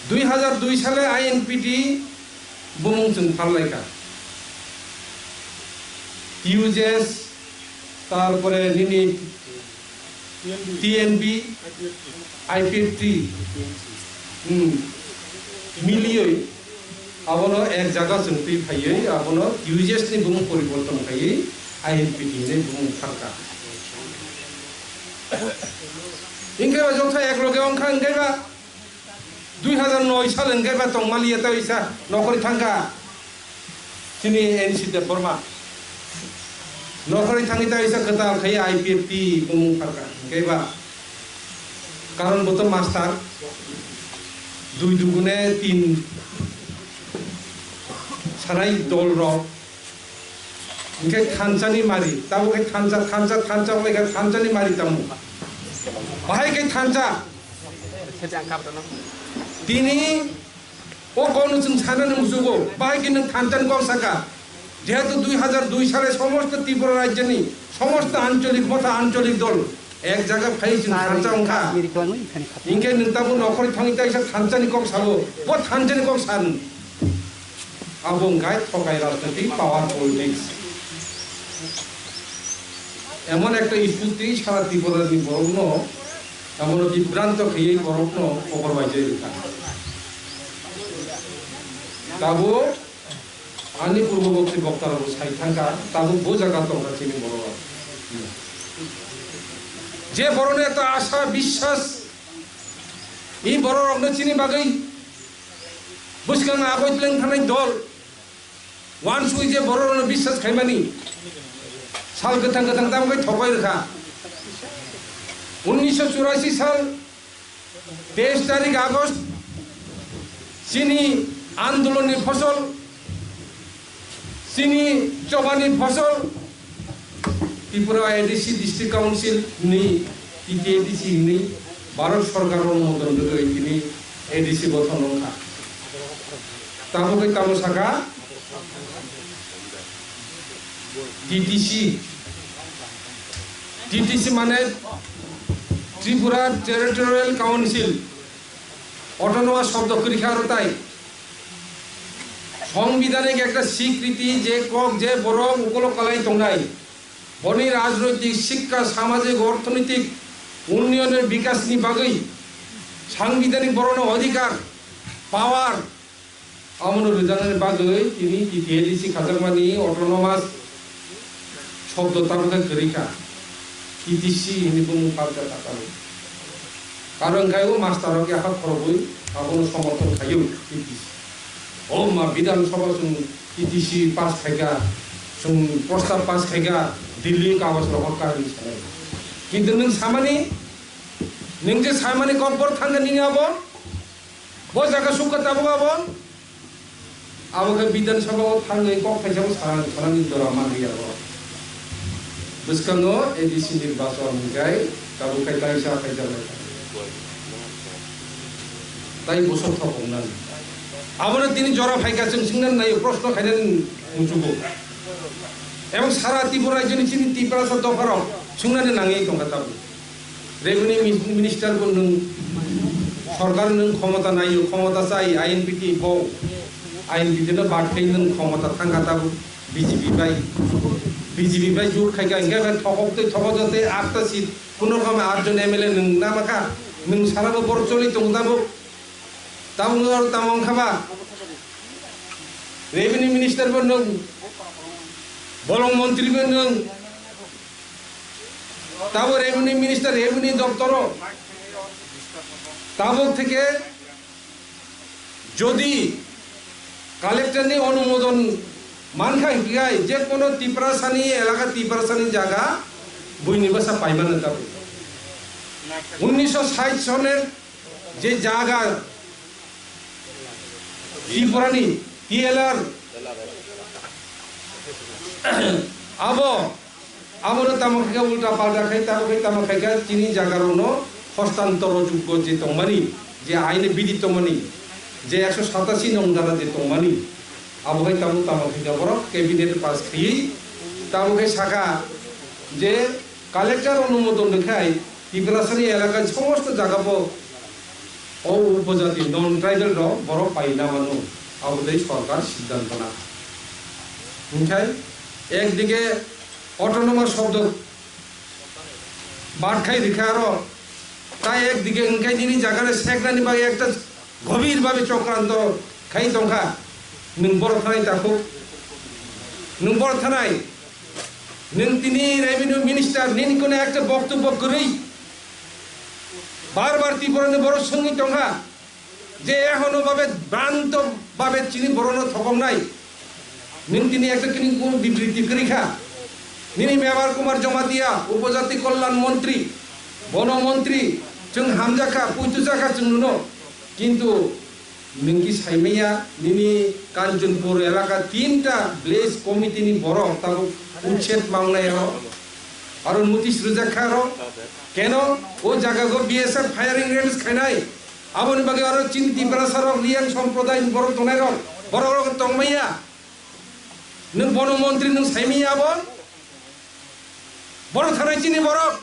2002 সালে INPT বুমুংচুং ফারলাইকা uses তারপরে নিনি TNB IPFT মিলিয়ে আবনো এক জায়গা जों ফাইয়ে আবনো ইউজেস নি বুমুং পরিবর্তন খাইয়ে আইএনপিটি নি বুমুং ফারকা ইনকেবা যথা এক লগে অংখা ইনকেবা 2009 সাল ইনকেবা তংমালিয়া তাইসা নকরি থাঙ্গা চিনি এনসিতে ফরমা নকরি থাঙ্গি তাইসা কথা খাই আইপিএফটি বুমুং ফারকা ইনকেবা কারণ বতো মাস্টার 2 দুগুণে 3 সারাই দল রক ইনকে থানচানি মারি তাও কে থানচা লেগা থানচানি মারি তামু বাহাই কে থানচা তিনি ও কোন जों সানানে মুসুগো বাহাই কে থানচান কম সাকা যেহেতু 2002 সালে সমস্ত ত্রিপুরা রাজ্যনি সমস্ত আঞ্চলিক দল এক জায়গা ফাইছিন থানচা অংখা ইনকে নতাবু নখরি থাঙ্গিতা ইসা থানচানি কম সাবো ও থানচানি কম সান আবং গায় ঠকাই রাজনৈতিক পাওয়ার পলিটিক্স এমন একটা ইস্যুতেই সারা ত্রিপুরানি বরগ্ন এমন বিভ্রান্ত খেয়ে বরগ্ন খবর বাইজে রেখা তাবো আনি পূর্ববর্তী বক্তারা সাইথাঙ্কা তাবো বো জায়গা তোমরা চিনি বড় যে বরণে এত আশা বিশ্বাস এই বড় রগ্ন চিনি বাগৈ বুঝলাম না আবৈতলেন থানায় দল ওয়ান সুই যে বড় রগ্ন বিশ্বাস খাইমানি সাল গোথাं তামকে ঠকাই রেখা 1984 সাল 23 তারিখ আগস্ট চিনি আন্দোলনের ফসল চিনি চবানির ফসল ত্রিপুরা এডিসি ডিস্ট্রিক্ট কাউন্সিল নি টিটিএডিসি নি ভারত সরকার অনুমোদন করে তিনি এডিসি গঠন রক্ষা তামকে তাম শাখা টিটিসি মানে ত্রিপুরা টেরিটোরিয়াল কাউন্সিল অটোনোমাস শব্দ করিখারতাই সংবিধানিক একটা স্বীকৃতি যে কক যে বড় উপলকালাই তংনাই বনি রাজনৈতিক শিক্ষা সামাজিক অর্থনৈতিক উন্নয়নের বিকাশনি বাগৈ সাংবিধানিক বড় অধিকার পাওয়ার আমন রুজানের বাগৈ তিনি টিটিএডিসি খাজামানি অটোনোমাস শব্দ তামকে করিখা টিটিসি হিনি বুমুং ফারকা তাকালো কারণ গায়ও মাস্টারকে আখা খরবই আবন সমর্থন খাইও টিটিসি ও মা বিধানসভা जों টিটিসি পাস খাইগা जों প্রস্তাব পাস খাইগা দিল্লি কাগজ রহকার হিসাবে কিন্তু নং সামানি নং যে সামানি কম্পর থাঙ্গা নিনি আবন ব জায়গা সুকা তাবো আবন আবকে বিধানসভা থাঙ্গै কক খাইসাও সারানি দরা মানি আবো বুঝকানো এডিসি নির্বাচন গায় তাবো খাইতা হিসা খাইজালে তাই বসত থাকনান আবনে তিনি জরা ফাইকা जों सिंगनान নাই প্রশ্ন খাইলেন মুচুবো এবং সারা ত্রিপুরা রাজ্যনি চিনি ত্রিপুরা দফারাव सुंनानै नाङै दंखाताबो रेवेन्यू मिनिस्टार को नों सरकार नों क्षमता नायो क्षमता चाइ आईएनपिटी बौ आईएनपिटी नो बाटखै नों क्षमता थांगाताबो बीजेपी बाय जुर खाइगा इंगा थकते 8टा सीट कोनो रकम 8 जन एमएलए नों नामाखा नों साराबो बरचलि दंदाबो तामुर तामं खाबा रेवेन्यू मिनिस्टार को नों बलं मंत्री को नों তাবো রেভিনিউ মিনিস্টার রেভিনিউ দপ্তর তাবো থেকে যদি কালেক্টর নি অনুমোদন মানখাই গিয়াই যে কোনো ত্রিপুরাসানি এলাকা ত্রিপুরাসানি জায়গা বইনিবাসা পাইমান না তাবো 1960 সনের যে জায়গা ত্রিপুরানি টিএলআর আবো আমর তামকে উল্টা পাল্টা খাই তামকে চিনি জায়গারনো হস্তান্তর যোগ্য যে তংমানি যে আইনে বিধিত মানি যে 187 নং ধারা যে তংমানি আবহাই তামকে বড় ক্যাবিনেট পাস খাই তামকে শাখা যে কালেক্টর অনুমোদন দেখাই ত্রিপুরাসানি এলাকায় সমস্ত জায়গাবো ও উপজাতি নন ট্রাইবেল বড় পাইনা মানুষ আমাদের সরকার সিদ্ধান্ত না ওখানে একদিকে অটোনমাস শব্দ বাদ খাই রেখা আরো তাই একদিকে ওখানে যিনি জায়গায় সেকরানি বাগে একটা গভীরভাবে চক্রান্ত খাই তংখা নং বড় থানায় থাকুক নং বড় থানায় নং তিনি রেভিনিউ মিনিস্টার নিন কোনো একটা বক্তব্য করেই বারবার ত্রিপুরানি বড় সঙ্গী তংখা যে এখনো ভাবে ভ্রান্ত ভাবে চিনি বড় থকম নাই নিন তিনি একটা কিনি কোনো বিবৃতি করিখা নিনি মেবার কুমার জমাতিয়া উপজাতি কল্যাণ মন্ত্রী বনমন্ত্রী जों हामजाखा पुइतुजाखा जों नुनो किन्तु नोंखि साइमाया निनि कान्चनपुर एलाका 3टा विलेज कमिटिनि बरफ ताको उच्छेद मावनायाव आरो नोटिस रोजाखारो केन ओ जायगाखौ बिएसएफ फायारिं रेंज खायनाय आबोनि बागै आरो चिन्ति ब्रासार रियां सम्प्रदाय बरफ दनाय बरफ तंमाया नों बनमन्त्री नों साइमाया आबो बरफ थानाय चिनि बरफ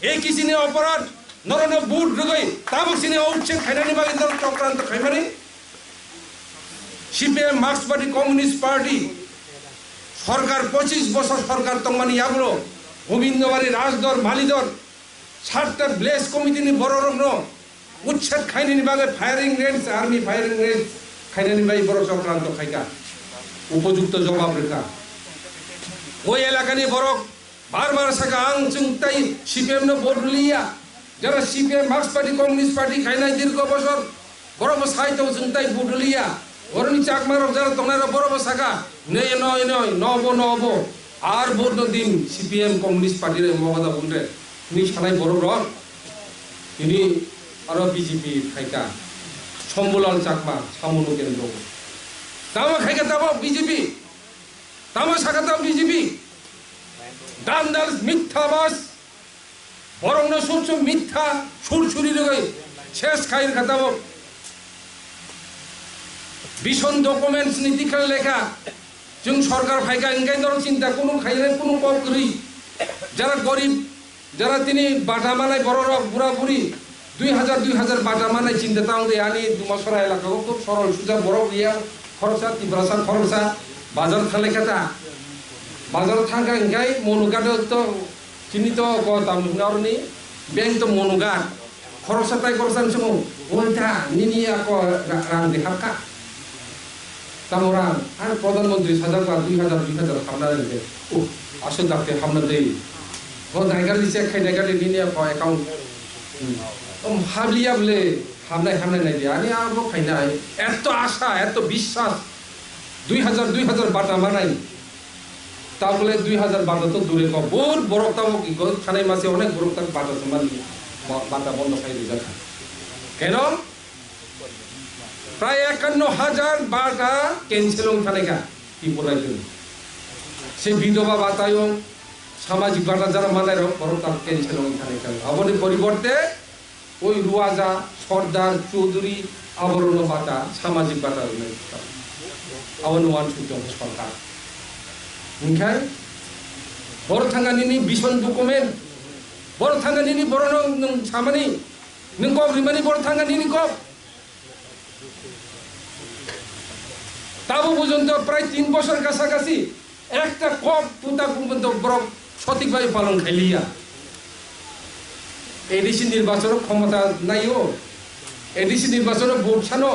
एक किसिनि अपराध नरनो बुट रुगै ताबुसिनि औचिन खायनानि बागै दर चक्रान्त खायमानि सीपीएम मार्क्सवादी कम्युनिस्ट पार्टी सरकार 25 বছর सरकार तंमानि यागलो गोविंदबाड़ी राजदर मालिदर 7टा विलेज कमिटिनि बरो रंनो उच्छेद खायनानि बागै फायारिं रेंज आर्मी फायारिं रेंज खायनानि बागै बरो चक्रान्त खायगा उपयुक्त जवाब रेखा ओइ एलाकानि बरो बार-बार सागा आं जों ताइ सीपीएम नो बदलिया যারা সিপিএম মার্ক্সবাদী কমিউনিস্ট পার্টি খাইনাই দীর্ঘ বছর বড় সাহিত্য চিন্তাই বুডলিয়া গরনি চাকমারক যারা তোমরা বড় সাকা নয় নয় নয় নব নব আর বড় দিন সিপিএম কমিউনিস্ট পার্টির মমতা বলরে তিনি সানাই বড় রক তিনি আরো বিজেপি খাইকা সম্বলাল চাকমা সামনো কেন্দ্র তামা খাইকা তাবো বিজেপি তামা সাকা তাও বিজেপি দান্দাল মিথ্যাবাস বরং সূর্য মিথ্যা সুরসুরি রয়ে শেষ খাইর খাতাব ভীষণ ডকুমেন্টস নীতিখান লেখা जों সরকার ফাইকা ইনকাই ধর চিন্তা কোনো খাইলে কোনো কম করি যারা গরিব যারা তিনি বাটা মানায় বড় বুড়া বুড়ি 2000 বাটা মানায় চিন্তা তাও দে আনি দুমাসরা এলাকা খুব সরল সুজা বড় ইয়া খরচা তিব্রাসা খরচা বাজার থালে খাতা বাজার থাকা ইনকাই মনুকাটো তো চিনিত কতাম নারনি ব্যাংক তো মনুগার খরচা তাই খরচান সময় ওইটা নিনি আক রাং দেখাকা তামরা আর প্রধানমন্ত্রী 2000 হামনা দেবে ও আসল ডাক্তার হামনা দেই ও নাইগার দিছে খাই নাইগার নিনি আক অ্যাকাউন্ট হাবলিয়া বলে হামনা নাই দিয়া আনি আর খাইনাই এত আশা এত বিশ্বাস 2000 বাটা মানাই তাহলে 2000 বাটা তো দূরে কম বহুত বরফতাম কি খানাই মাসে অনেক বরফতাম বাটা সমান বাটা বন্ধ খাই দিয়ে কেন প্রায় 51,000 বাটা ক্যান্সেল থানেকা ত্রিপুরায় সে বিধবা বাতায় সামাজিক বাটা যারা মানায় বরফতাম ক্যান্সেল থানেকা আমাদের পরিবর্তে ওই রুয়াজা সর্দার চৌধুরী আবরণ বাটা সামাজিক বাটা আবার ওয়ান সরকার ओंखाय बर थांगानिनि बिसन डकुमेन्ट बर थांगानिनि बर नों सामानि नों कब रिमानि बर थांगानिनि कब ताबो পর্যন্ত প্রায় 3 বছর কাছাকাছি একটা কব পুতা পর্যন্ত বড় সঠিকভাবে পালন খাইলিয়া এডিসি নির্বাচন ক্ষমতা নাইও এডিসি নির্বাচন ভোট সানো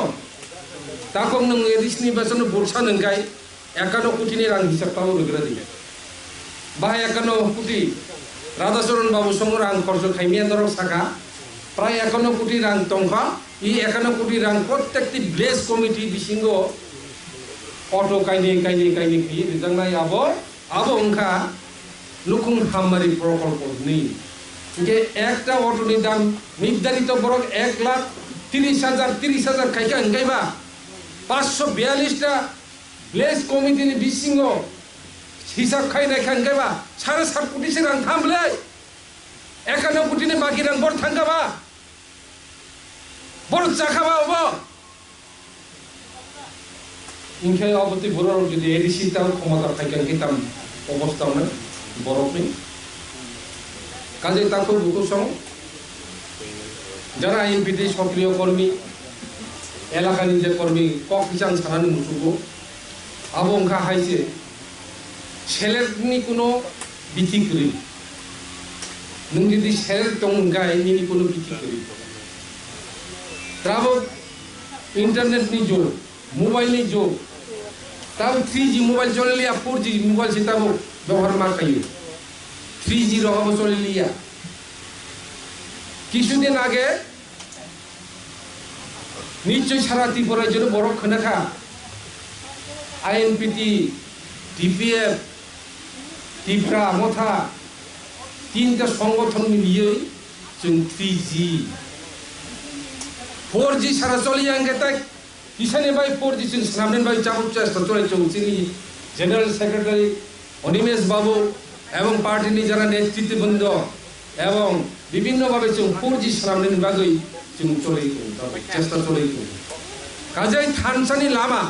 তাকং নং এডিসি নির্বাচন ভোট সানঙ্গাই 51 কোটিनि रां हिसाब पाबो रोगरा दिया बाहाय 51 कोटी राधाचरण बाबू संग रां खर्च खाइमिया दर साका प्राय 51 कोटी रां तंखा इ 51 कोटी रां प्रत्येकটি विलेज कमिटी बिसिंगो অটো কাইনি কি রিজাংনাই আবো ওংখা লুকুং হামারি প্রকল্প নেই যে একটা অটোনি দাম নির্ধারিত বড় 1,30,000 খাইকা এঙ্গাইবা 542টা विलेज कमिटी नि बिसिंगो हिसाब खाइनाय खांगाबा 7.5 कोटी से रां थामले 51 कोटी नि बाकी रां बर थांगाबा बर जाखाबा अब इनखाय अबति बरर যদি এডিসি তাও ক্ষমতা থাকেন কিতাম অবস্থা না বরফ নেই কাজে তাকো বুকু সং যারা আইএনপিটি সক্রিয় কর্মী এলাকাनि যে কর্মী কক বিচান সানাनि মুসুगो আবো ओंखा हायसे सेलेक्टनि कुनो बिथिकरि नों जुदि सेलेक्ट दंगाय निनि कुनो बिथिकरि त्राबो इंटरनेटनि जुग मोबाइलनि जुग Tabo 3G mobile चलेलिया 4G mobile से ताबो व्यवहार मा खायो 3G रहाबो चलेलिया কিছুদিন আগে নিশ্চয় সারা ত্রিপুরার জন্য বড় খনাখা আইএনপিটি ডিপিএফ ত্রিপুরা মথা তিনটা সংগঠন মিলিয়ে जों 3G 4G সারা চলিয়াঙ্গে তাই কিসানে ভাই 4G जों সামনে ভাই চাবুক চেষ্টা চলে চৌচিনি জেনারেল সেক্রেটারি অনিমেশ বাবু এবং পার্টিনি যারা নেতৃত্ববৃন্দ এবং বিভিন্ন ভাবে जों 4G সামনে বাগৈ जों চলে চেষ্টা চলে কাজেই থানসানি লামা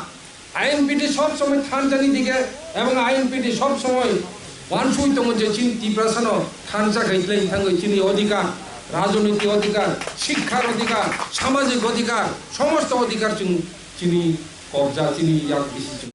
আইএনপিটি সব সময় থানসানি দিকে এবং আইএনপিটি সব সময় ওয়ানসুই দङ যে চিন ত্রিপুরাসানো থানসা গাইলাই थाङै চিনি অধিকার রাজনৈতিক অধিকার শিক্ষার অধিকার সামাজিক অধিকার সমস্ত অধিকার চিনি কবজা চিনি ইয়াক বেশি